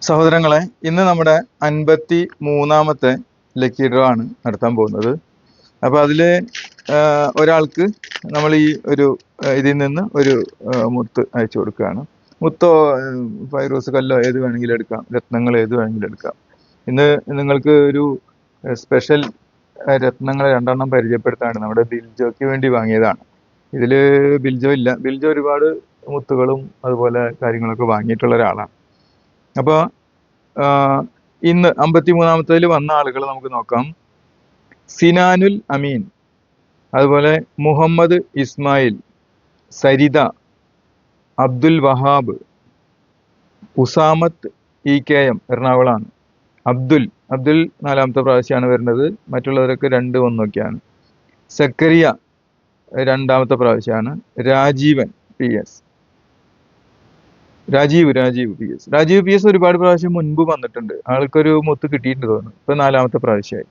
സഹോദരങ്ങളെ, ഇന്ന് നമ്മുടെ 53ാമത്തെ ലക്കി ഡ്രോ ആണ് നടത്താൻ പോകുന്നത്. അപ്പോൾ അതിൽ ഒരാൾക്ക് നമ്മൾ ഈ ഒരു ഇതിൽ നിന്ന് ഒരു മുത്ത് അയച്ചു കൊടുക്കുകയാണ്. മുത്തോ ഫൈറോസ് കല്ലോ ഏത് വേണമെങ്കിലും എടുക്കാം, രത്നങ്ങൾ ഏത് വേണമെങ്കിലും എടുക്കാം. ഇന്ന് നിങ്ങൾക്ക് ഒരു സ്പെഷ്യൽ രത്നങ്ങൾ 2 പരിചയപ്പെടുത്താണ്. നമ്മുടെ ബിൽജോയ്ക്ക് വേണ്ടി വാങ്ങിയതാണ്. ഇതിൽ ബിൽജോ ഇല്ല. ബിൽജോ ഒരുപാട് മുത്തുകളും അതുപോലെ കാര്യങ്ങളൊക്കെ വാങ്ങിയിട്ടുള്ള ഒരാളാണ്. അപ്പോൾ ഇന്ന് 53ാമത്തേൽ വന്ന ആളുകൾ നമുക്ക് നോക്കാം. സിനാനുൽ അമീൻ, അതുപോലെ മുഹമ്മദ് ഇസ്മായിൽ, സരിത, അബ്ദുൽ വഹാബ്, ഉസാമത്ത് EKM എറണാകുളമാണ്. അബ്ദുൽ 4ാമത്തെ പ്രാവശ്യമാണ് വരുന്നത്. മറ്റുള്ളവരൊക്കെ 2-1 സക്കരിയ 2ാമത്തെ പ്രാവശ്യമാണ്. രാജീവൻ PS, രാജീവ് PS ഒരുപാട് പ്രാവശ്യം മുൻപ് വന്നിട്ടുണ്ട്. ആൾക്കൊരു മുത്ത് കിട്ടിയിട്ടുണ്ട് തോന്നുന്നു. ഇപ്പൊ 4ാമത്തെ പ്രാവശ്യമായി.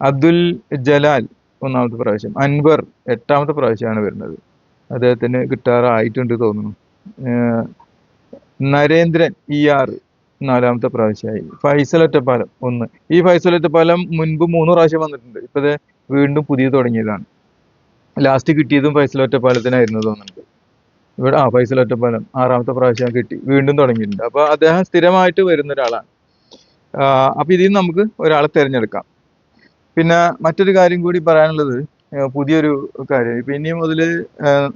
അബ്ദുൽ ജലാൽ 1ാമത്തെ പ്രാവശ്യം. അൻവർ 8ാമത്തെ പ്രാവശ്യമാണ് വരുന്നത്. അദ്ദേഹത്തിന് കിട്ടാറായിട്ടുണ്ട് തോന്നുന്നു. നരേന്ദ്രൻ ER 4ാമത്തെ പ്രാവശ്യമായി. ഫൈസൽ ഒറ്റപ്പാലം 1. ഈ ഫൈസൽ ഒറ്റപ്പാലം മുൻപ് 3 പ്രാവശ്യം വന്നിട്ടുണ്ട്. ഇപ്പത് വീണ്ടും പുതിയ തുടങ്ങിയതാണ്. ലാസ്റ്റ് കിട്ടിയതും ഫൈസൽ ഒറ്റപ്പാലത്തിനായിരുന്നു തോന്നുന്നുണ്ട്. ഇവിടെ ഫൈസൽ ഒറ്റപ്പാലം 6ാമത്തെ പ്രാവശ്യം കിട്ടി, വീണ്ടും തുടങ്ങിയിട്ടുണ്ട്. അപ്പോൾ അദ്ദേഹം സ്ഥിരമായിട്ട് വരുന്ന ഒരാളാണ്. അപ്പോൾ ഇതിൽ നിന്ന് നമുക്ക് ഒരാളെ തിരഞ്ഞെടുക്കാം. പിന്നെ മറ്റൊരു കാര്യം കൂടി പറയാനുള്ളത്, പുതിയൊരു കാര്യം. ഇപ്പം ഇനി മുതൽ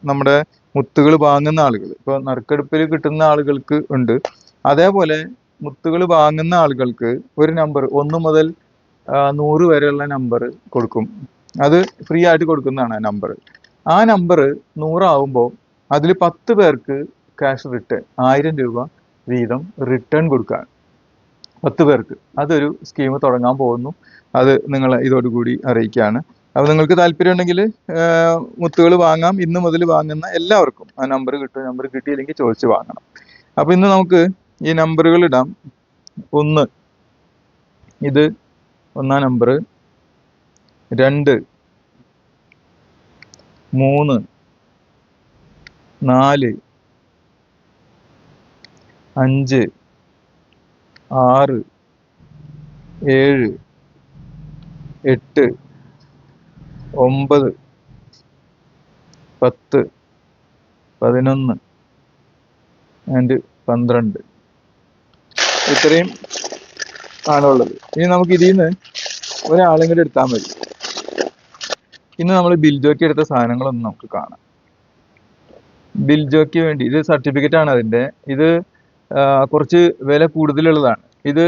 നമ്മുടെ മുത്തുകൾ വാങ്ങുന്ന ആളുകൾ, ഇപ്പോൾ നറുക്കെടുപ്പിൽ കിട്ടുന്ന ആളുകൾക്ക് ഉണ്ട്. അതേപോലെ മുത്തുകൾ വാങ്ങുന്ന ആളുകൾക്ക് ഒരു നമ്പർ 1 മുതൽ 100 വരെയുള്ള നമ്പർ കൊടുക്കും. അത് ഫ്രീ ആയിട്ട് കൊടുക്കുന്നതാണ് ആ നമ്പർ. ആ നമ്പർ 100 ആവുമ്പോൾ അതിൽ 10 പേർക്ക് ക്യാഷ് റിട്ടേൺ 1000 രൂപ വീതം റിട്ടേൺ കൊടുക്കാൻ 10 പേർക്ക്. അതൊരു സ്കീം തുടങ്ങാൻ പോകുന്നു. അത് നിങ്ങളെ ഇതോടുകൂടി അറിയിക്കുകയാണ്. അപ്പോൾ നിങ്ങൾക്ക് താല്പര്യം ഉണ്ടെങ്കിൽ മുത്തുകൾ വാങ്ങാം. ഇന്ന് മുതൽ വാങ്ങുന്ന എല്ലാവർക്കും ആ നമ്പർ കിട്ടും. നമ്പർ കിട്ടിയില്ലെങ്കിൽ ചോദിച്ച് വാങ്ങണം. അപ്പോൾ ഇന്ന് നമുക്ക് ഈ നമ്പറുകൾ ഇടാം. 1, ഇത് 1ാം നമ്പർ. 2, 3, 4, 5, 6, 7, 8, 9, 10, 11 ആൻഡ് 12. ഇത്രയും ആണുള്ളത്. ഇനി നമുക്ക് ഇതിൽ നിന്ന് ഒരാളും കൂടി എടുത്താൽ മതി. ഇന്ന് നമ്മൾ ബിൽജോയ്ക്ക് എടുത്ത സാധനങ്ങളൊന്നും നമുക്ക് കാണാം. ബിൽജോയ്ക്ക് വേണ്ടി ഇത് സർട്ടിഫിക്കറ്റ് ആണ് അതിൻ്റെ. ഇത് കുറച്ച് വില കൂടുതലുള്ളതാണ്. ഇത്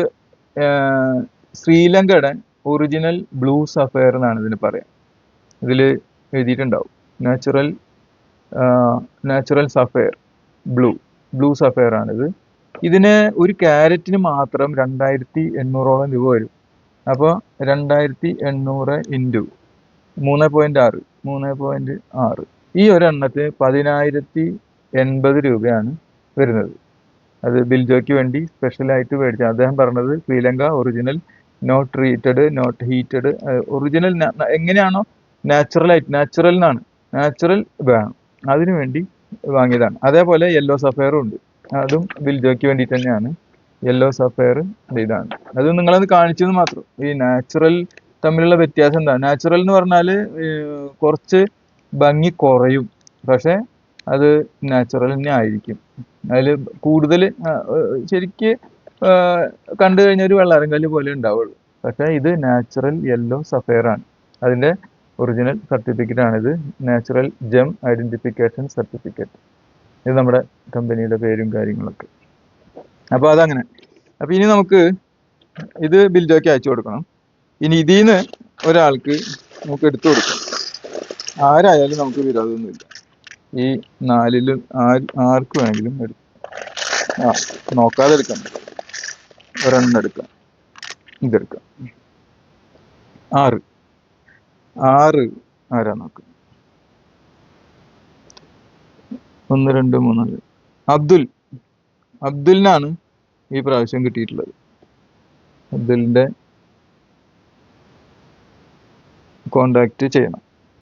ശ്രീലങ്കയുടെ ഒറിജിനൽ ബ്ലൂ സഫയർ എന്നാണ് ഇതിന് പറയാം. ഇതിൽ എഴുതിയിട്ടുണ്ടാവും നാച്ചുറൽ സഫയർ ബ്ലൂ സഫയർ ആണിത്. ഇതിന് ഒരു ക്യാരറ്റിന് മാത്രം 2800ഓളം രൂപ വരും. അപ്പോൾ 2800 ഇൻറ്റു 3.6 ഈ ഒരെണ്ണത്തിന് 10,080 രൂപയാണ് വരുന്നത്. അത് ബിൽജോയ്ക്ക് വേണ്ടി സ്പെഷ്യലായിട്ട് മേടിച്ച. അദ്ദേഹം പറഞ്ഞത് Sri Lanka original, not treated, not heated, original എങ്ങനെയാണോ നാച്ചുറൽ എന്നാണ്, നാച്ചുറൽ വേണം, അതിനു വേണ്ടി വാങ്ങിയതാണ്. അതേപോലെ യെല്ലോ സഫയറും ഉണ്ട്. അതും ബിൽജോയ്ക്ക് വേണ്ടി തന്നെയാണ്. യെല്ലോ സഫയർ ഇതാണ്. അത് നിങ്ങളത് കാണിച്ചത് മാത്രം. ഈ നാച്ചുറൽ തമ്മിലുള്ള വ്യത്യാസം എന്താ? നാച്ചുറൽ എന്ന് പറഞ്ഞാൽ കുറച്ച് ഭംഗി കുറയും, പക്ഷെ അത് നാച്ചുറൽ തന്നെ ആയിരിക്കും. അതിൽ കൂടുതൽ ശരിക്ക് കണ്ടു കഴിഞ്ഞാൽ ഒരു വെള്ളാരങ്കല്ല് പോലെ ഉണ്ടാവുള്ളൂ. പക്ഷേ ഇത് നാച്ചുറൽ യെല്ലോ സഫയർ ആണ്. അതിൻ്റെ ഒറിജിനൽ സർട്ടിഫിക്കറ്റ് ആണിത്. Natural gem identification certificate. ഇത് നമ്മുടെ കമ്പനിയുടെ പേരും കാര്യങ്ങളൊക്കെ. അപ്പോൾ അതങ്ങനെ. അപ്പോൾ ഇനി നമുക്ക് ഇത് ബിൽജോയ്ക്ക് അയച്ചു കൊടുക്കണം. ഇനി ഇതിൽ നിന്ന് ഒരാൾക്ക് നമുക്ക് എടുത്തു കൊടുക്കാം. ആരായാലും നമുക്ക് വിരോധമൊന്നുമില്ല. ഈ 4-ൽ ആർക്ക് വേണമെങ്കിലും നോക്കാതെ എടുക്കാം. ഒരെണ്ണം എടുക്കാം. ഇതെടുക്കാം. 6 ആരാ നോക്കാം? 1, 2, 3. അബ്ദുലിനാണ് ഈ പ്രാവശ്യം കിട്ടിയിട്ടുള്ളത്. അബ്ദുലിൻ്റെ കോണ്ടാക്ട് ചെയ്യണം.